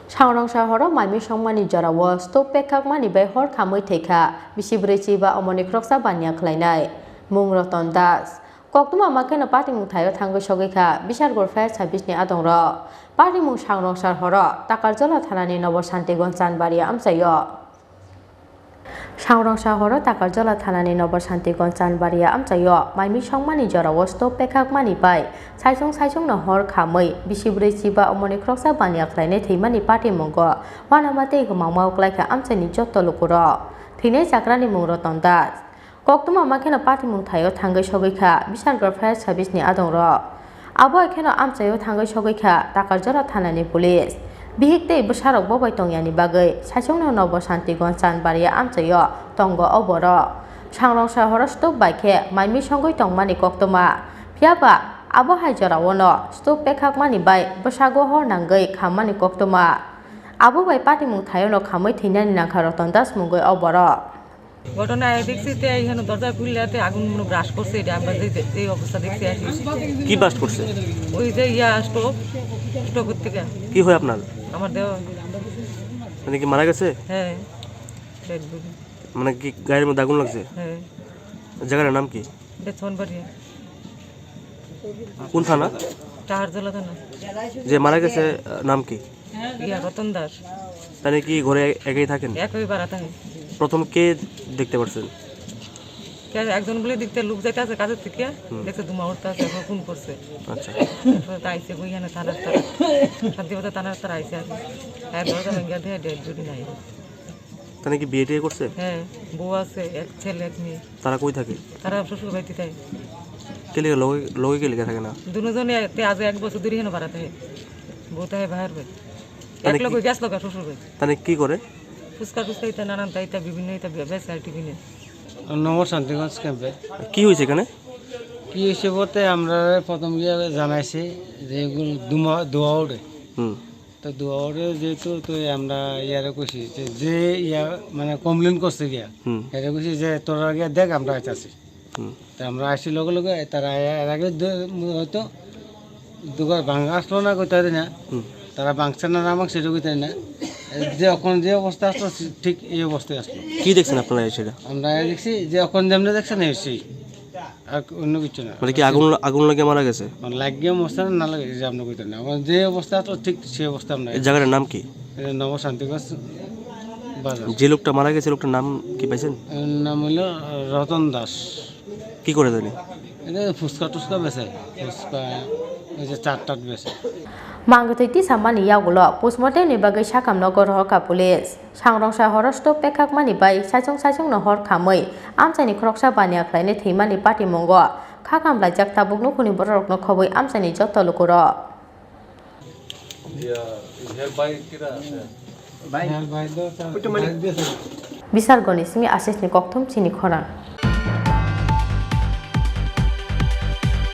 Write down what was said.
Sangrong Sahara Mami Songmani Jarawa Stop Pekak Mani by Hor Kamui Teka Bishibrechi ba Omonicroxa Banya Klainai Mung Roton Das Koktuma Makena Party Mutayo Tango Shogika Bishar Gorfest Habisni Adongra Party Mung Sangrong Sahara Takarjola Talani Novo Santigon Sanbaria Amsayo Sangrong Sahara Takarjola Talani Novo Santigon Sanbaria Amsayo Mami Songmani Jarawa Stop Pekak Mani by Saisong no Hor Kamui Bishibrechi ba Omonicroxa Banya Klaine Timani Party Mongo Wanamate Mamau like Amsani Joto Lukuro Tine Sakrani Mung Roton Das Koktuma Makena Party Mutayo Tango Shogika Bishar Gorfest Habisni Adongra Abo Ekeno Amsayo Tango Shogika Takarjola Talani Police Bihikte Busharok Boboy Tongyani Bagay Saisong no Novo Santigon Sanbaria Amsayo Tongo Oboro Sangrong Sahara Stop by Ke Mami Songoi Tongmani Koktuma Piaba Abo Hajarawono Stop Pekak Mani by Bushago Hor Nangai Kamani Koktuma Abo by Party Mutayo no Kamui Tinan Nakaroton Das Mungoi Oboro ঘটনায় দেখছি যে এখানে দরজা খুললেতে আগুন মনে brush করছে এটা আমরা এই অবস্থা দেখছি আর কি ব্রাশ করছে ওই যে স্টোভ থেকে কি হয় আপনার আমার দেহ মানে কি মারা গেছে হ্যাঁ মানে কি গায়ের মধ্যে আগুন লাগছে হ্যাঁ জায়গার নাম কি বেতনবাড়ি কোন থানা টাহারজলা থানা যে মারা গেছে নাম কি রতন দাস তাহলে কি ঘরে একাই থাকেন একই বাড়া থাকে প্রথম কে দেখতে পারছেন একজন বলে দেখতে লোক যাইতে আছে কাজের থেকে দেখছে ধুমা উঠতে আছে এখন ফোন করছে আচ্ছা আইসে ওইখানে থানার শান্তিবাজার থানার তারা আইসে আর দরজা ভেঙে দিয়ে ডেড জুড়ি নাই তাহলে কি বিয়ে টিয়ে করছে হ্যাঁ বউ আছে এক ছেলে এক মেয়ে তারা কই থাকে তারা শ্বশুর বাড়িতে থাকে কে লিখে লগে কে লিখে থাকে না দুজনে আজ 1 বছর ধরে এখানে বাড়াতে হয় বউ থাকে বাহির বাড়ি এক লোক গ্যাস লগা শ্বশুর বাড়ি তাহলে কি করে ফুচকা ইতা নানান ইতা বিভিন্ন ইতা ব্যবসা টিফিনে নমর শান্তিগঞ্জ ক্যাম্পে কি হয়েছে এখানে কি হয়েছে বলতে আমরা প্রথম গিয়ে জানাইছি যে এগুলো দোয়া ওড়ে তো দোয়া ওড়ে যেহেতু তো আমরা ইয়ারে কইছি যে ইয়া মানে কমপ্লেন করছে গিয়া এটা কইছি যে তোরা গিয়া দেখ আমরা আইতাছি তো আমরা আসি লগে লগে তারা এর আগে হয়তো দুবার ভাঙা আসলো না কইতে না তারা বাংছে না আমাকে সেটা কইতে না যে এখন যে অবস্থা আসলো ঠিক এই অবস্থায় আসলো কি দেখছেন আপনারা সেটা আমরা দেখছি যে এখন যেমন দেখছেন এসেছি আর অন্য কিছু না মানে কি আগুন লাগে মারা গেছে লাগিয়ে অবস্থা না লাগে যে আপনি কইতে না যে অবস্থা আসলো ঠিক সেই অবস্থা আমরা এই জায়গার নাম কি নব শান্তিগঞ্জ বাজার যে লোকটা মারা গেছে লোকটার নাম কি পাইছেন নাম হলো রতন দাস কি করে জানি এটা ফুচকা টুচকা বেছে ফুচকা এই যে চাট বেছে Mangutiti Samani Yagulo, Postmortem Nibagai Shakam Nogor Hoka Police, Sangrong Sahara Stop Pekak Mani by Saisong no Hor Kamui, Amsani Croxa Banya Kleine Timani Party Mongo, Kakam like Jack Tabuk no Kuni Borok no Kobui Amsani Joto Lukuro. Bisar Gonismi Assist Nikoktum Chini Koran.